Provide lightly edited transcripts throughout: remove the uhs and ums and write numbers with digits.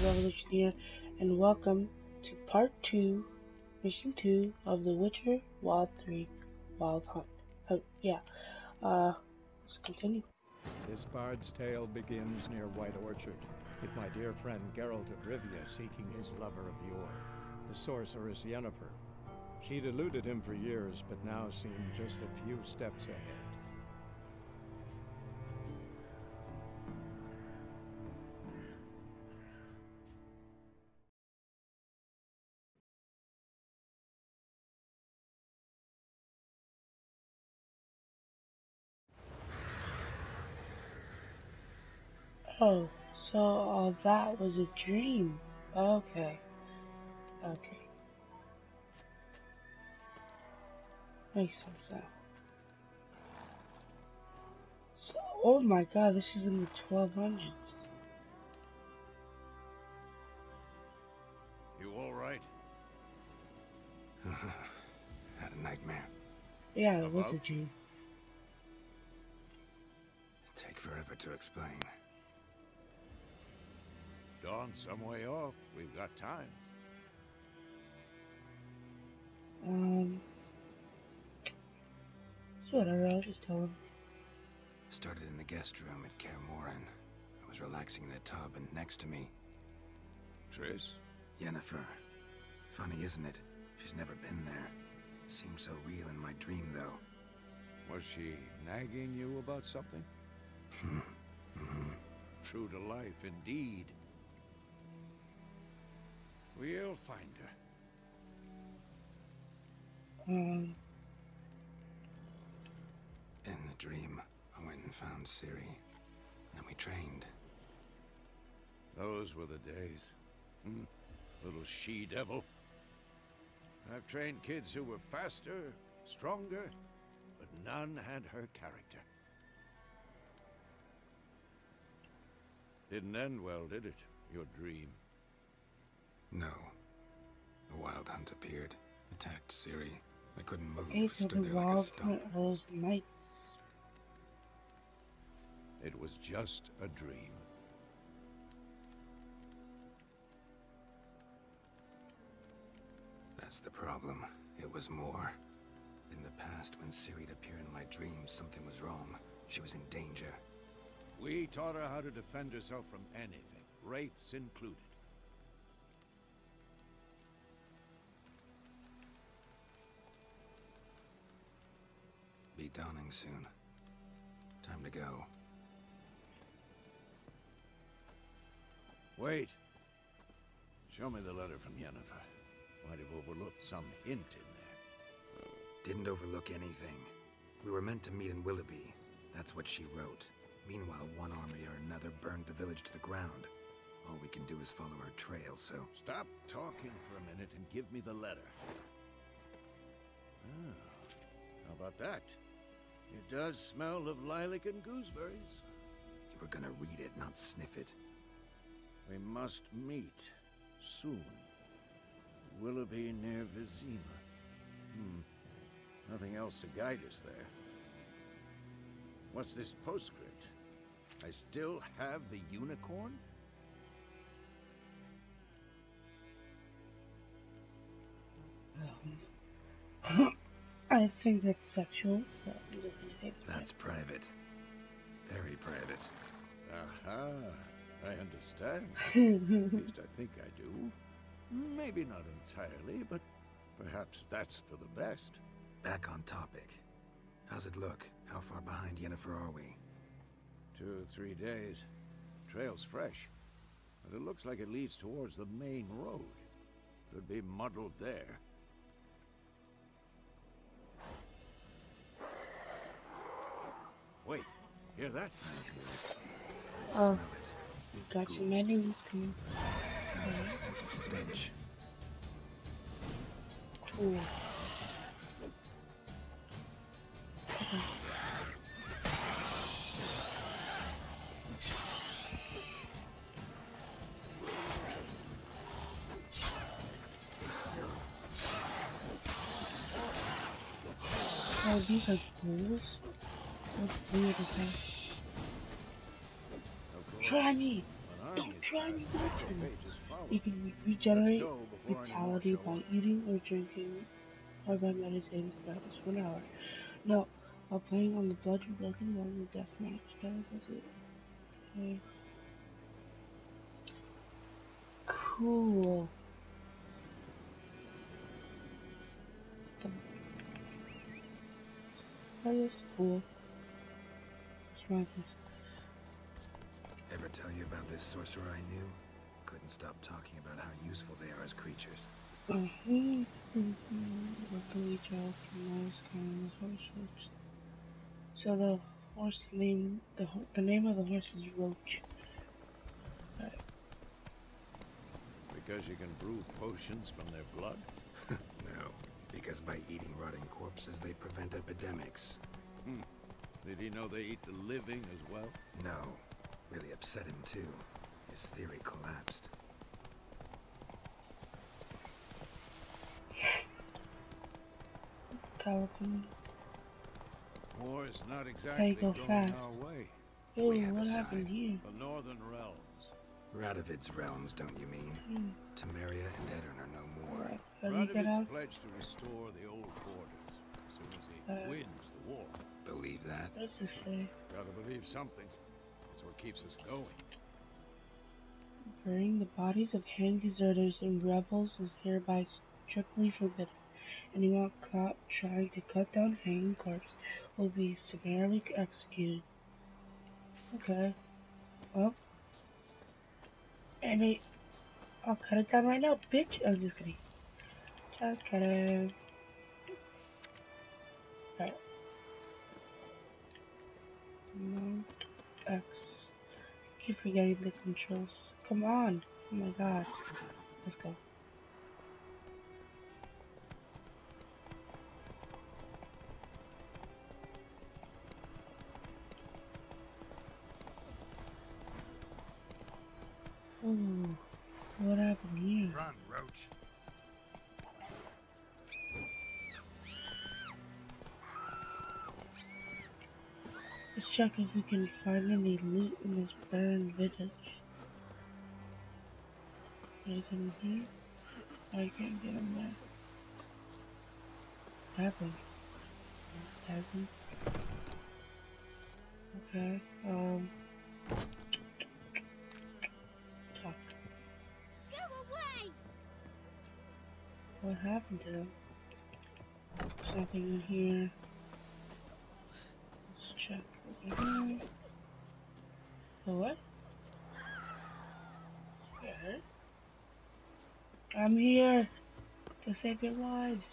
Revolution here, and welcome to part 2, mission 2 of The Witcher Wild 3 Wild Hunt. Yeah, let's continue. This bard's tale begins near White Orchard, with my dear friend Geralt of Rivia seeking his lover of yore, the sorceress Yennefer. She'd eluded him for years, but now seemed just a few steps ahead. Oh, so all that was a dream. Okay. Makes sense now. So, oh my god, this is in the 1200s. You alright? Had a nightmare. Yeah, it was a dream. Take forever to explain. Dawn's some way off. We've got time. So whatever, I'll just tell him. Started in the guest room at Kaer Morhen. I was relaxing in a tub, and next to me... Triss? Yennefer. Funny, isn't it? She's never been there. Seems so real in my dream, though. Was she nagging you about something? True to life, indeed. We'll find her. In the dream, I went and found Ciri. Then we trained. Those were the days. Little she-devil. I've trained kids who were faster, stronger, but none had her character. Didn't end well, did it? Your dream? No. The Wild Hunt appeared, attacked Ciri. I couldn't move, Okay, so stood the there like a Wild stump. Hunt are those knights. It was just a dream. That's the problem. It was more. In the past, when Ciri'd appear in my dreams, something was wrong. She was in danger. We taught her how to defend herself from anything, wraiths included. Be dawning soon. Time to go. Wait. Show me the letter from Yennefer. Might have overlooked some hint in there. Didn't overlook anything. We were meant to meet in Willoughby. That's what she wrote. Meanwhile, one army or another burned the village to the ground. All we can do is follow her trail, so... Stop talking for a minute and give me the letter. How about that? It does smell of lilac and gooseberries. You were gonna read it, not sniff it. We must meet soon. Willoughby near Vizima. Nothing else to guide us there. What's this postscript? I still have the unicorn? I think that's sexual, so I'm just gonna take that. That's private. Very private. Aha, I understand. At least I think I do. Maybe not entirely, but perhaps that's for the best. Back on topic. How's it look? How far behind Yennefer are we? 2 or 3 days. Trail's fresh, but it looks like it leads towards the main road. Could be muddled there. Wait, hear that? I hear it. I Oh. smell it. You got some enemies coming. That stench. Cool. Oh, these are ghouls? That's weird as hell. Of course, Try me! when army Don't is try me, fast, your Wilton. fate is followed. You can regenerate Let's go before any more vitality show by up. eating or drinking or by meditating for at least 1 hour. No, while playing on the Blood and Broken One with Death Match. That's it. Okay. Cool. That is cool. Ever tell you about this sorcerer I knew? Couldn't stop talking about how useful they are as creatures. Luckily, Joe from Morris County horse. So the horse name, the name of the horse is Roach. Because you can brew potions from their blood? No, because by eating rotting corpses, they prevent epidemics. Did he know they eat the living as well? No, really upset him too. His theory collapsed. California. War is not Hey, exactly go going fast. our way. Oh, We have what a happened side. here? The Northern Realms. Radovid's realms, don't you mean? Temeria and Edirn are no more. How do you get Radovid's out? pledged to restore the old borders as soon as he wins the war. Believe that? What does this say? Gotta believe something. That's what keeps us going. Burying the bodies of hanged deserters and rebels is hereby strictly forbidden. Anyone caught trying to cut down hanging corpse will be summarily executed. Okay. Well. And I'll cut it down right now, bitch. I'm just kidding. Just kidding. Alright. Mount X. Keep forgetting the controls. Come on. Oh my god. Let's go. Ooh, what happened here? Run, Roach. Let's check if we can find any loot in this burned village. Anything here? I can't get in there. What happened? Hasn't. Okay, talk. Go away! What happened to them? There's nothing in here. Let's check over here. The what? Scared? I'm here to save your lives.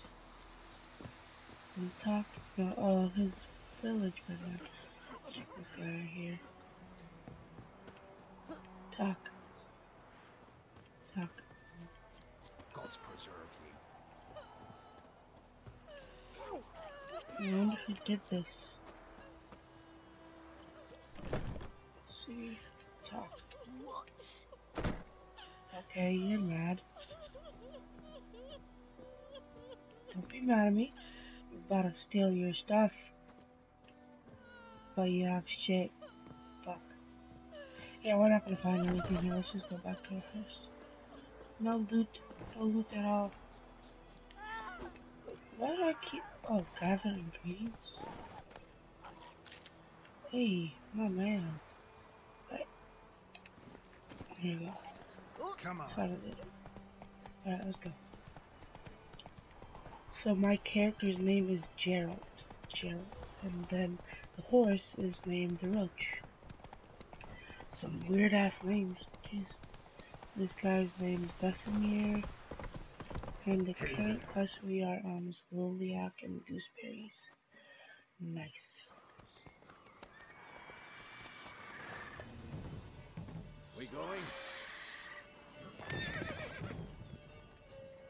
And talk about his village wizard. Check this guy right here. Talk. Talk. Gods preserve you. I wonder who did this. See, talk. What? Okay, you're mad. Don't be mad at me. I'm about to steal your stuff. But you have shit. Fuck. Yeah, we're not gonna find anything here. Let's just go back to our house. No loot. No loot at all. Why do I keep... Oh, gather ingredients? Hey, my man. Right. Here you go. Come on. Alright, let's go. So my character's name is Gerald. And then the horse is named the Roach. Some weird ass names. Jeez. This guy's name is Vesemir. And the current quest we are on is Liliac and Gooseberries. Nice. We going?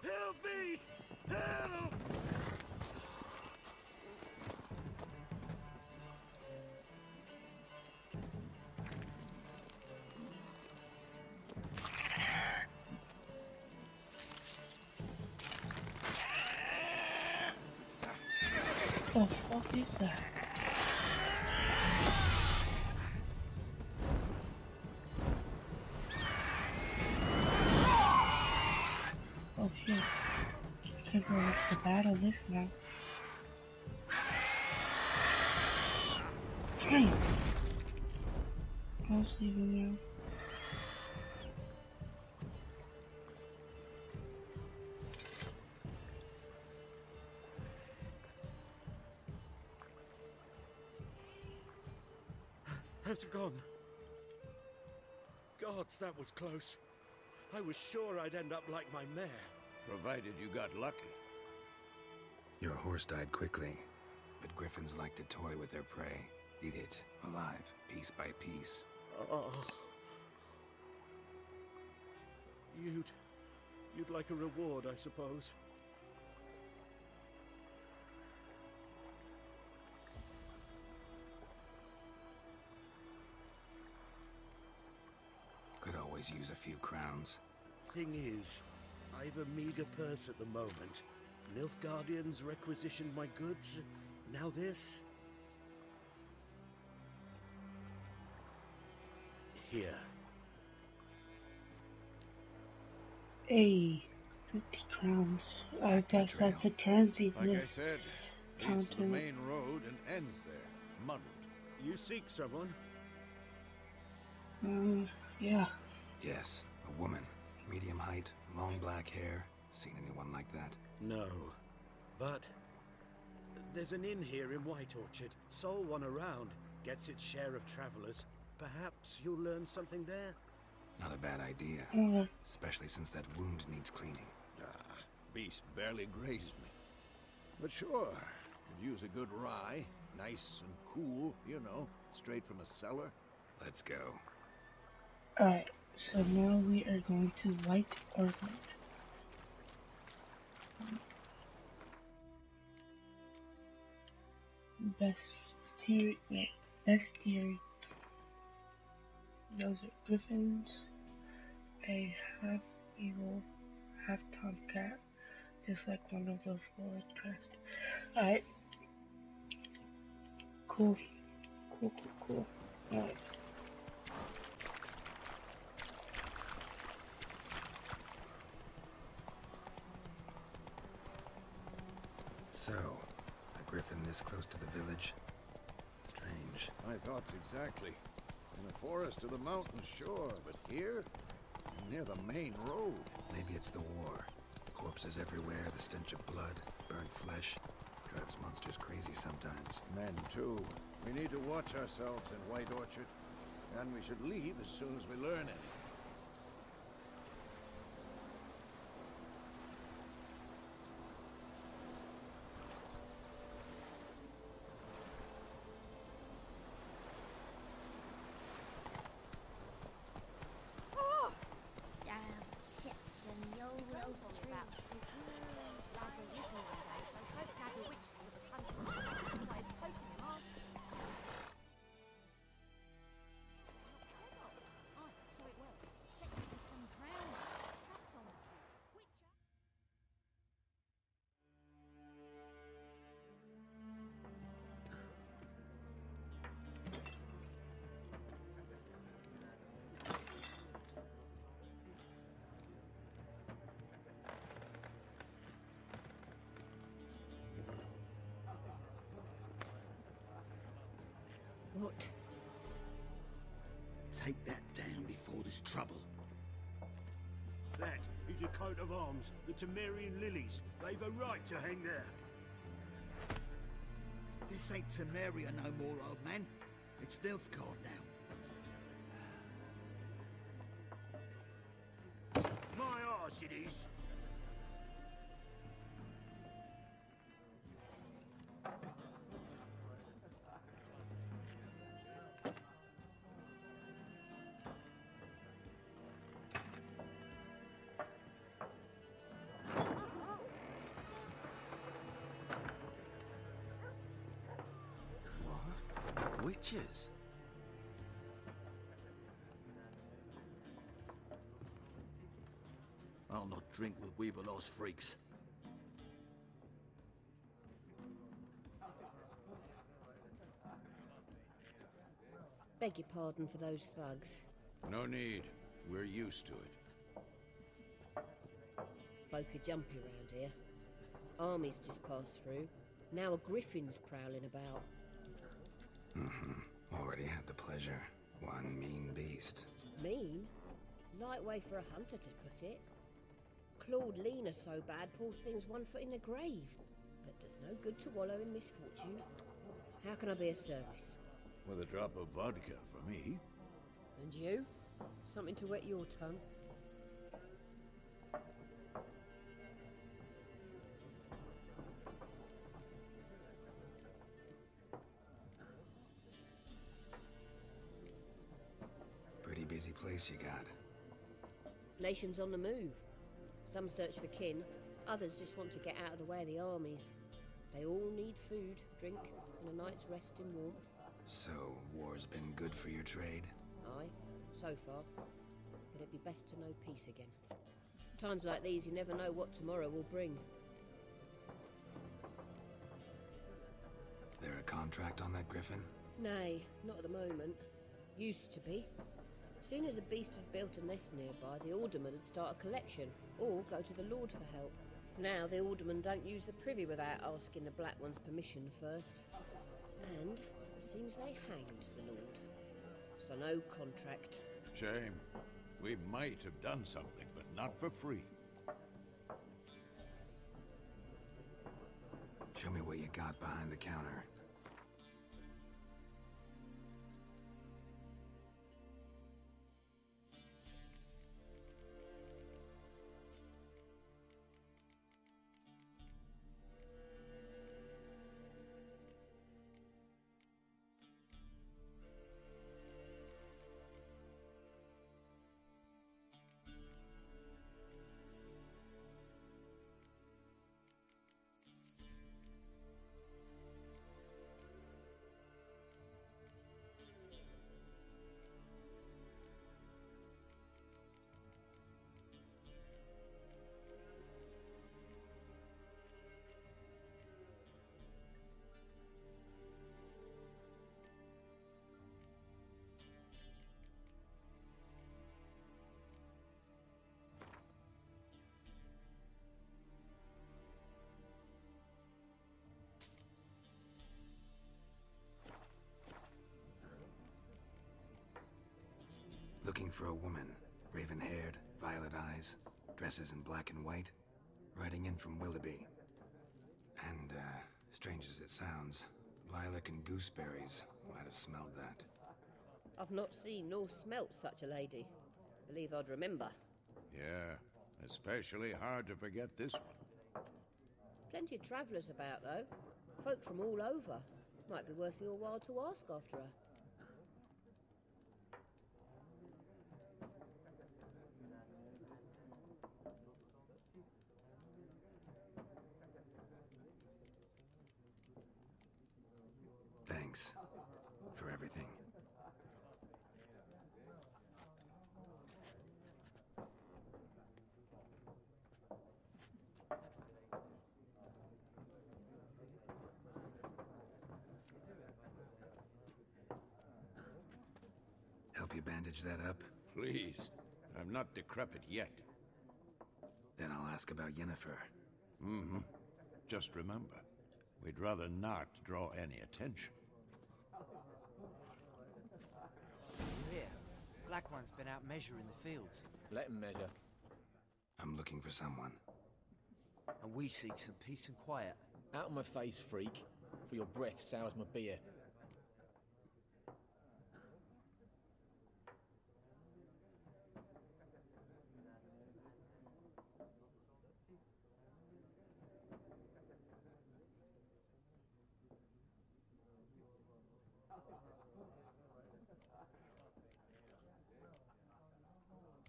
Help me! Help! Oh, fuck is that? we're to battle this now. Fine. I'll save him now. How's it gone? Gods, that was close. I was sure I'd end up like my mare. Provided you got lucky. Your horse died quickly, but griffins like to toy with their prey. Eat it, alive, piece by piece. Oh. You'd like a reward, I suppose. Could always use a few crowns. Thing is, I've a meager purse at the moment. Nilfgaardians requisitioned my goods. Now this. Here. Hey, 50 crowns. I guess that's the currency for Like I this said, leads to the content. main road and ends there, muddled. You seek someone? Yeah. Yes, a woman. Medium height, long black hair. Seen anyone like that? No. But there's an inn here in White Orchard. Sole one around. Gets its share of travelers. Perhaps you'll learn something there? Not a bad idea. Especially since that wound needs cleaning. Ah, beast barely grazed me. But sure, could use a good rye. Nice and cool, you know, straight from a cellar. Let's go. Alright, so now we are going to White Orchard. Bestiary. Those are griffins. A half evil, half tomcat, just like one of the forest crest. Alright. Cool. Alright. So, a griffin this close to the village? Strange. My thoughts exactly. In the forest or the mountains, sure, but here? Near the main road. Maybe it's the war. Corpses everywhere, the stench of blood, burnt flesh. Drives monsters crazy sometimes. Men, too. We need to watch ourselves in White Orchard. And we should leave as soon as we learn anything. What? Take that down before there's trouble. That is a coat of arms, the Temerian lilies. They've a right to hang there. This ain't Temeria no more, old man. It's Nilfgaard now. My arse it is. Witches? I'll not drink with Weaverlaw's freaks. Beg your pardon for those thugs. No need. We're used to it. Folk are jumpy around here. Armies just passed through. Now a griffin's prowling about. Already had the pleasure. One mean beast. Mean? Light way for a hunter to put it. Clawed Lena so bad, poor thing's 1 foot in the grave. But does no good to wallow in misfortune. How can I be of service? With a drop of vodka for me. And you? Something to wet your tongue? Pretty busy place you got. Nations on the move. Some search for kin, others just want to get out of the way of the armies. They all need food, drink, and a night's rest in warmth. So, war's been good for your trade? Aye, so far. But it'd be best to know peace again. Times like these, you never know what tomorrow will bring. There a contract on that griffin? Nay, not at the moment. Used to be. Soon as a beast had built a nest nearby, the alderman would start a collection, or go to the Lord for help. Now the aldermen don't use the privy without asking the Black One's permission first. And seems they hanged the Lord. So no contract. Shame. We might have done something, but not for free. Show me what you got behind the counter. Looking for a woman. Raven-haired, violet eyes, dresses in black and white. Riding in from Willoughby. And, strange as it sounds, lilac and gooseberries. Might have smelled that. I've not seen nor smelt such a lady. Believe I'd remember. Yeah, especially hard to forget this one. Plenty of travellers about, though. Folk from all over. Might be worth your while to ask after her. Thanks for everything. Help you bandage that up? Please. I'm not decrepit yet. Then I'll ask about Yennefer. Mm-hmm. Just remember, we'd rather not draw any attention. Here, Black One's been out measuring the fields. Let him measure. I'm looking for someone. And we seek some peace and quiet. Out of my face, freak. For your breath sours my beer.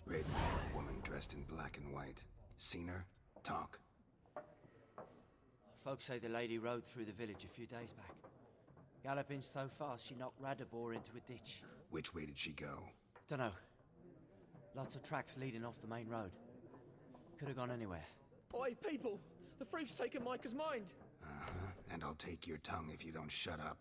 Raven-haired woman dressed in black and white. Seen her? Talk. Folks say the lady rode through the village a few days back. Galloping so fast she knocked Radabor into a ditch. Which way did she go? Dunno. Lots of tracks leading off the main road. Could have gone anywhere. Oi, people! The freak's taken Micah's mind! Uh-huh. And I'll take your tongue if you don't shut up.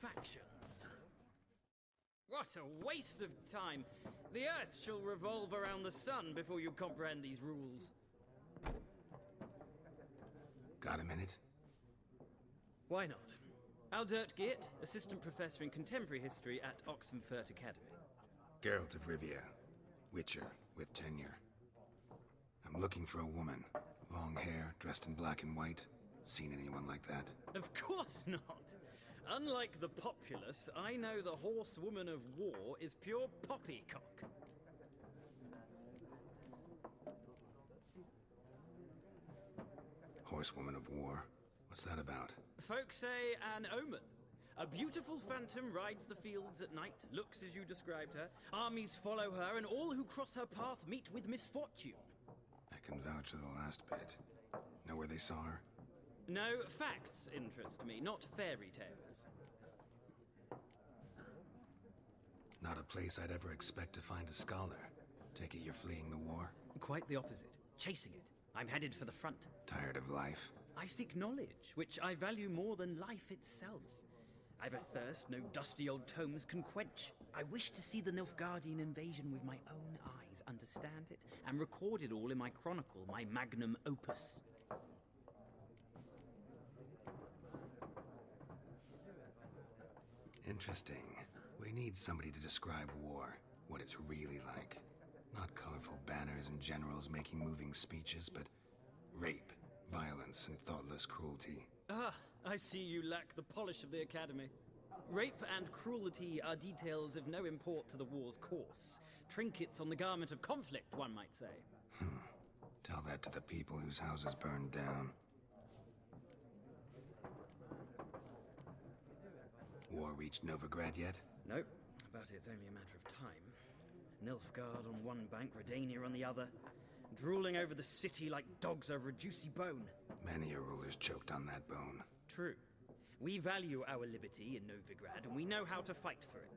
factions. What a waste of time! The Earth shall revolve around the sun before you comprehend these rules. Got a minute? Why not? Aldert Geert, Assistant Professor in Contemporary History at Oxenfurt Academy. Geralt of Rivia, Witcher with tenure. I'm looking for a woman. Long hair, dressed in black and white. Seen anyone like that? Of course not! Unlike the populace, I know the horsewoman of war is pure poppycock. Horsewoman of war? What's that about? Folks say an omen. A beautiful phantom rides the fields at night, looks as you described her. Armies follow her, and all who cross her path meet with misfortune. I can vouch for the last bit. Know where they saw her? No, facts interest me, not fairy tales. Not a place I'd ever expect to find a scholar. Take it you're fleeing the war? Quite the opposite. Chasing it. I'm headed for the front. Tired of life? I seek knowledge, which I value more than life itself. I've a thirst no dusty old tomes can quench. I wish to see the Nilfgaardian invasion with my own eyes, understand it, and record it all in my chronicle, my magnum opus. Interesting. We need somebody to describe war, what it's really like. Not colorful banners and generals making moving speeches, but rape, violence, and thoughtless cruelty. Ah, I see you lack the polish of the Academy. Rape and cruelty are details of no import to the war's course. Trinkets on the garment of conflict, one might say. Tell that to the people whose houses burned down. War reached Novigrad yet? Nope, but it's only a matter of time. Nilfgaard on one bank, Redania on the other, drooling over the city like dogs over a juicy bone. Many a ruler's choked on that bone. True. We value our liberty in Novigrad, and we know how to fight for it.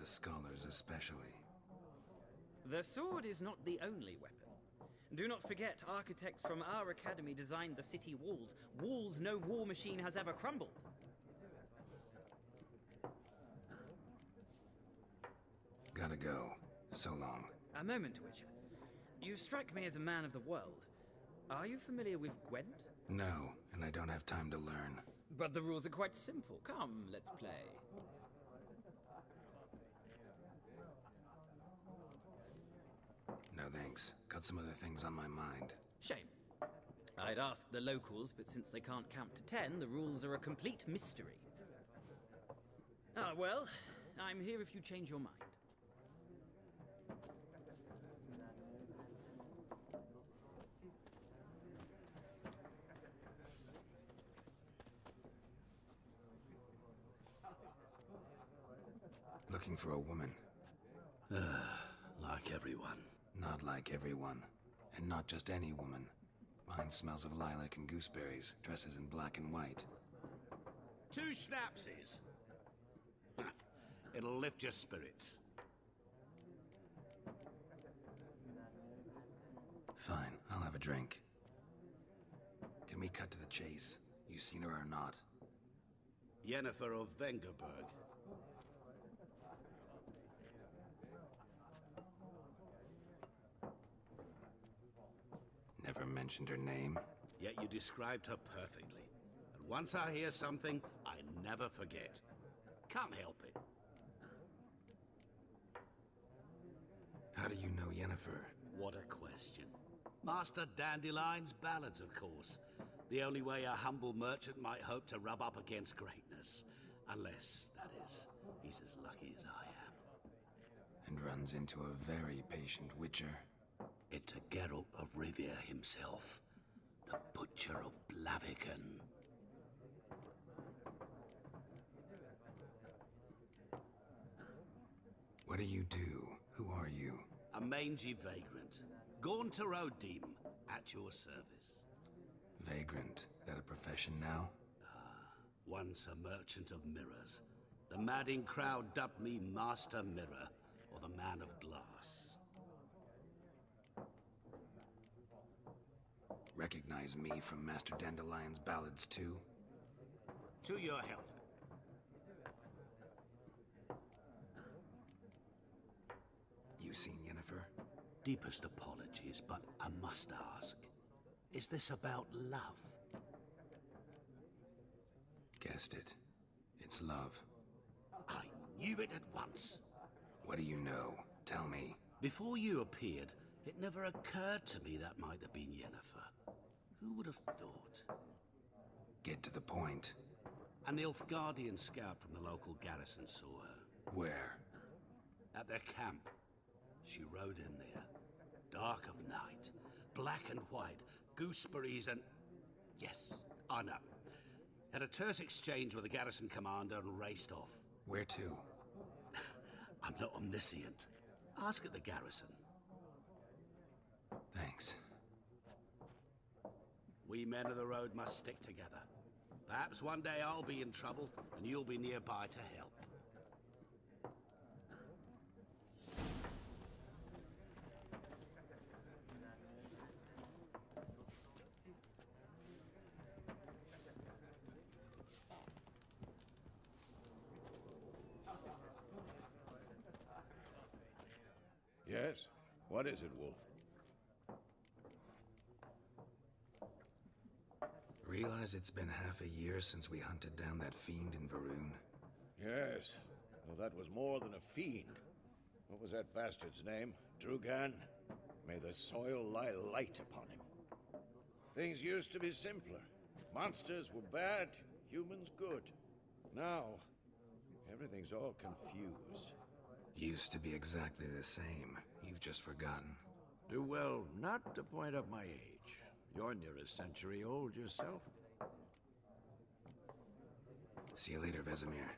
The scholars especially. The sword is not the only weapon. Do not forget, architects from our academy designed the city walls. Walls no war machine has ever crumbled. Gotta go. So long. A moment, Witcher. You strike me as a man of the world. Are you familiar with Gwent? No, and I don't have time to learn. But the rules are quite simple. Come, let's play. No thanks. Got some other things on my mind. Shame. I'd ask the locals, but since they can't count to 10, the rules are a complete mystery. Ah, well, I'm here if you change your mind. Looking for a woman. Like everyone. Not like everyone. And not just any woman. Mine smells of lilac and gooseberries, dresses in black and white. 2 schnapsies. It'll lift your spirits. Fine, I'll have a drink. Can we cut to the chase? You seen her or not? Yennefer of Vengerberg. Never mentioned her name. Yet you described her perfectly. And once I hear something, I never forget. Can't help it. How do you know Yennefer? What a question. Master Dandelion's ballads, of course. The only way a humble merchant might hope to rub up against greatness. Unless, that is, he's as lucky as I am. And runs into a very patient witcher. It's Geralt of Rivia himself. The Butcher of Blaviken. What do you do? Who are you? A mangy vagrant. Gaunter O'Dim, at your service. Vagrant? That a profession now? Once a merchant of mirrors. The madding crowd dubbed me Master Mirror, or the Man of Glass. Recognize me from Master Dandelion's ballads too? To your health. seen Yennefer? Deepest apologies, but I must ask. Is this about love? Guessed it. It's love. I knew it at once. What do you know? Tell me. Before you appeared, it never occurred to me that might have been Yennefer. Who would have thought? Get to the point. An Nilfgaardian scout from the local garrison saw her. Where? At their camp. She rode in there. Dark of night. Black and white. Gooseberries and... Yes, I know. Had a terse exchange with the garrison commander and raced off. Where to? I'm not omniscient. Ask at the garrison. Thanks. We men of the road must stick together. Perhaps one day I'll be in trouble and you'll be nearby to help. Yes? What is it, Wolf? Realize it's been half a year since we hunted down that fiend in Varun? Yes. Well, that was more than a fiend. What was that bastard's name? Drugan? May the soil lie light upon him. Things used to be simpler. Monsters were bad, humans good. Now, everything's all confused. Used to be exactly the same. You've just forgotten. Do well not to point up my age. You're near a century old yourself. See you later, Vesemir.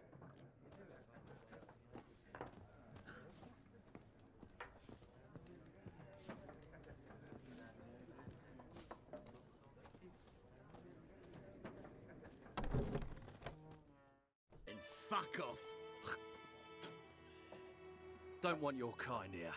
And fuck off! Don't want your kind here.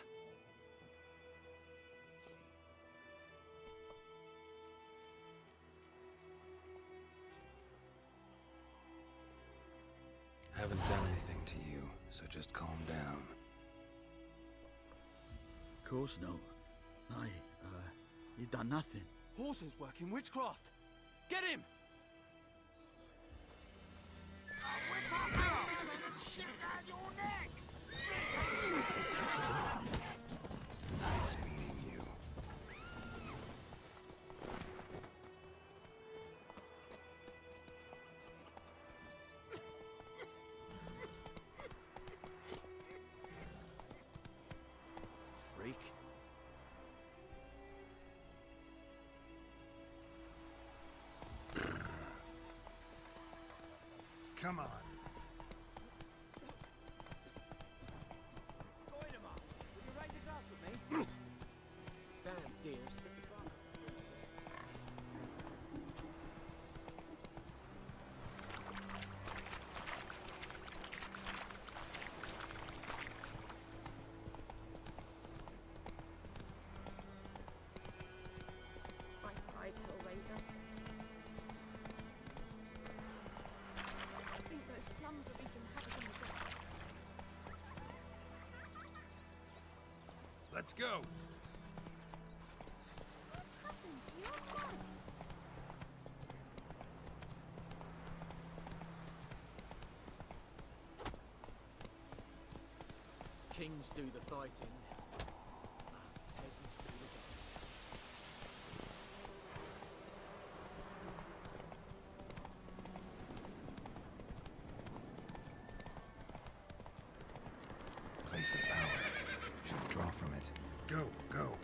Haven't done anything to you, so just calm down. Of course no. You done nothing. Horses working witchcraft! Get him! Nice meeting you. Freak. Come on. Will you raise a glass with me? Damn, dear, stick the glass. I cried, Hellraiser. I think those plums have even had it in the gut. Let's go. What happened to your gun? Kings do the fighting. Peasants do the fighting. Place of power. Should draw from it. Go, go.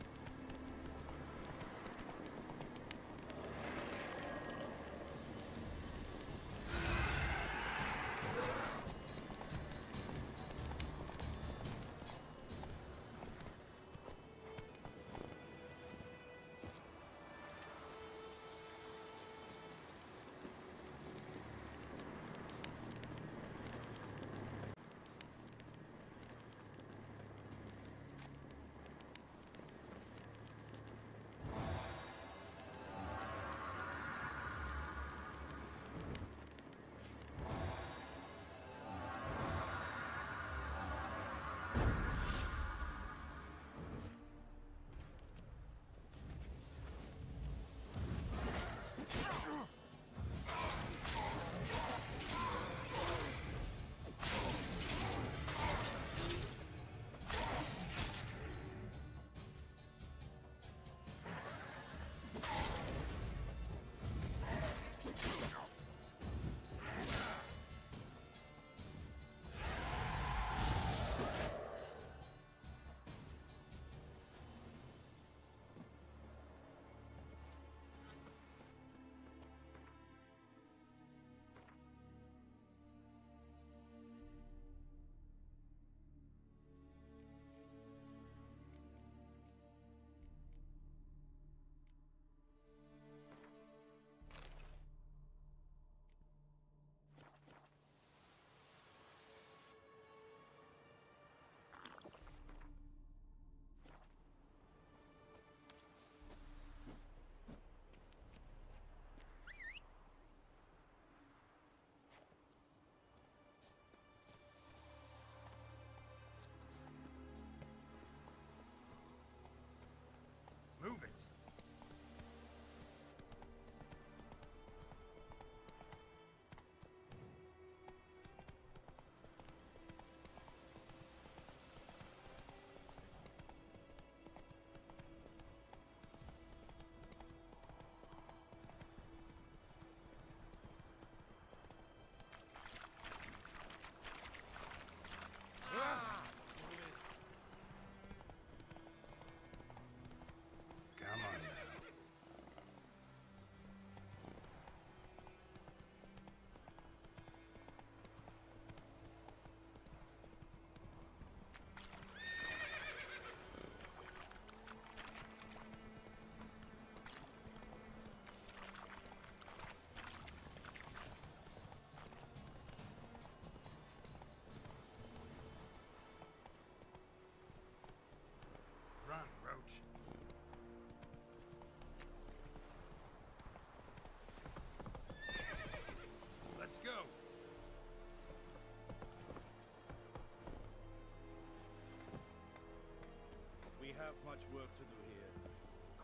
have much work to do here.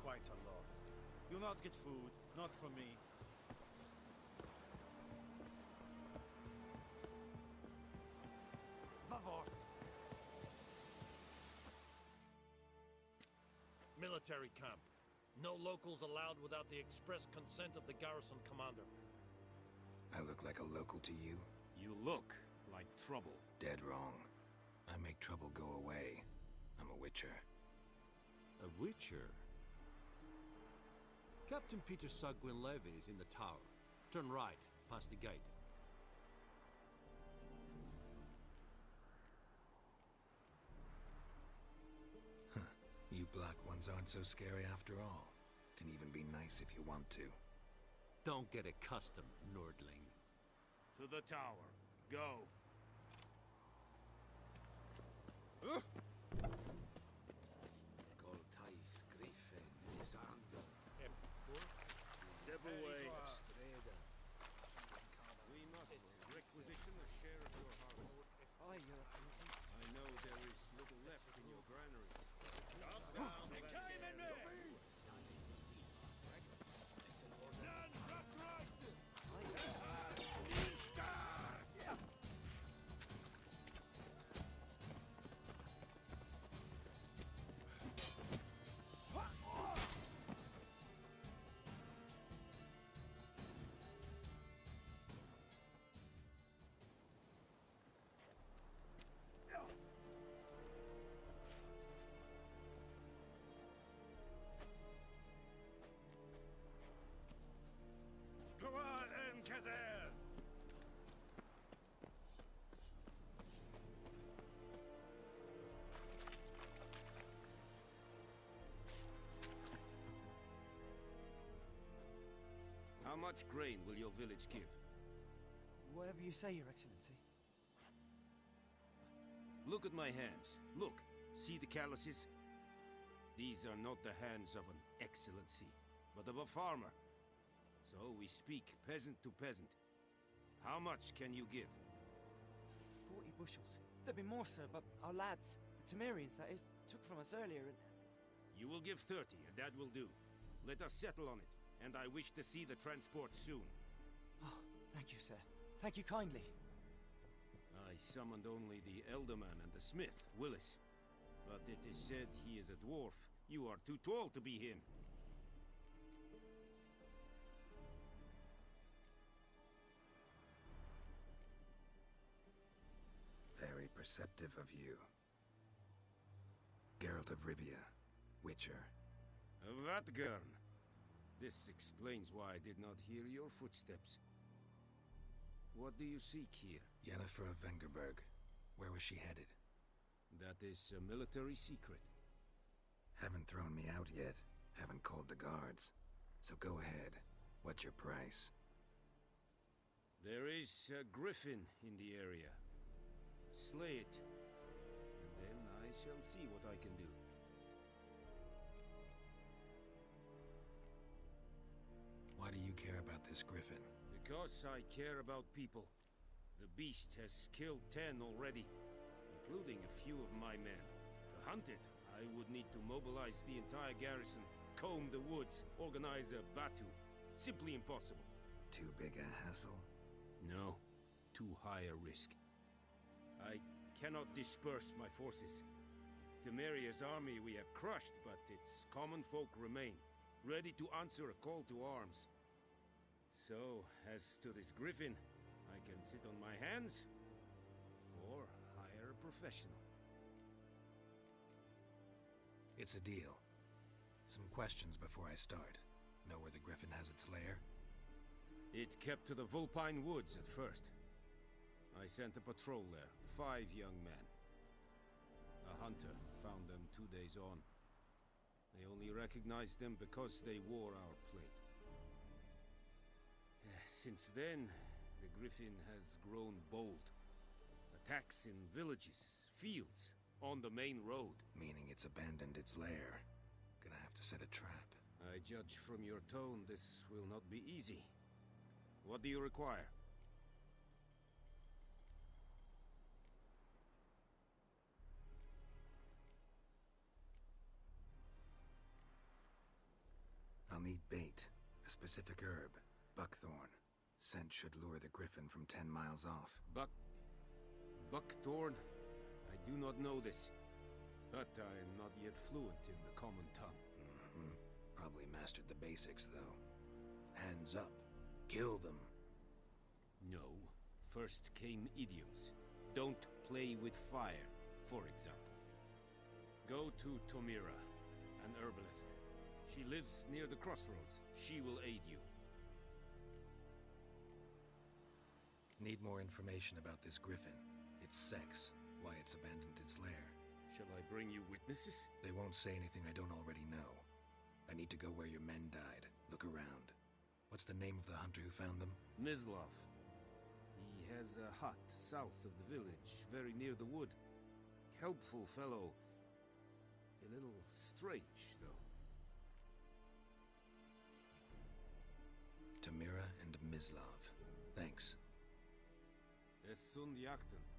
Quite a lot. You'll not get food, not from me. Vavort! Military camp. No locals allowed without the express consent of the garrison commander. I look like a local to you? You look like trouble. Dead wrong. I make trouble go away. I'm a witcher. A witcher? Captain Peter Sagwin Levy is in the tower. Turn right, past the gate. Huh. You black ones aren't so scary after all. Can even be nice if you want to. Don't get accustomed, Nordling. To the tower. Go. Goltais Griffin is under. Step away. We must requisition a share of your harvest. Aye, Your Excellency. I know there is little left in your granaries. Stop down! They came in there! None left right! Gloire and Kazer! How much grain will your village give? Whatever you say, Your Excellency. Look at my hands. Look. See the calluses? These are not the hands of an excellency, but of a farmer. So we speak peasant to peasant. How much can you give? 40 bushels. There'd be more, sir, but our lads, the Temerians, that is, took from us earlier and... You will give 30, and that will do. Let us settle on it, and I wish to see the transport soon. Oh, thank you, sir. Thank you kindly. I summoned only the Elderman and the smith, Willis. But it is said he is a dwarf. You are too tall to be him. Very perceptive of you. Geralt of Rivia, Witcher. Vatgern. This explains why I did not hear your footsteps. What do you seek here? Yennefer of Vengerberg. Where was she headed? That is a military secret. Haven't thrown me out yet. Haven't called the guards. So go ahead. What's your price? There is a griffin in the area. Slay it. And then I shall see what I can do. Why do you care about this griffin? Because I care about people. The beast has killed 10 already, including a few of my men. To hunt it, I would need to mobilize the entire garrison, comb the woods, organize a batu. Simply impossible. Too big a hassle? No. Too high a risk. I cannot disperse my forces. Temeria's army we have crushed, but its common folk remain, ready to answer a call to arms. So, as to this griffin, I can sit on my hands, or hire a professional. It's a deal. Some questions before I start. Know where the griffin has its lair? It kept to the Vulpine Woods at first. I sent a patrol there, 5 young men. A hunter found them 2 days on. They only recognized them because they wore our plate. Since then, the griffin has grown bold. Attacks in villages, fields, on the main road. Meaning it's abandoned its lair. Gonna have to set a trap. I judge from your tone this will not be easy. What do you require? need bait. A specific herb, buckthorn. Scent should lure the griffin from 10 miles off. Buckthorn? I do not know this. But I am not yet fluent in the common tongue. Probably mastered the basics, though. Hands up. Kill them. No. First came idioms. Don't play with fire, for example. Go to Tomira, an herbalist. She lives near the crossroads. She will aid you. Need more information about this griffin. Its sex, why it's abandoned its lair. Shall I bring you witnesses? They won't say anything I don't already know. I need to go where your men died. Look around. What's the name of the hunter who found them? Mislav. He has a hut south of the village, very near the wood. Helpful fellow. A little strange, though. Tomira and Mislav. Thanks. Es sund jakten.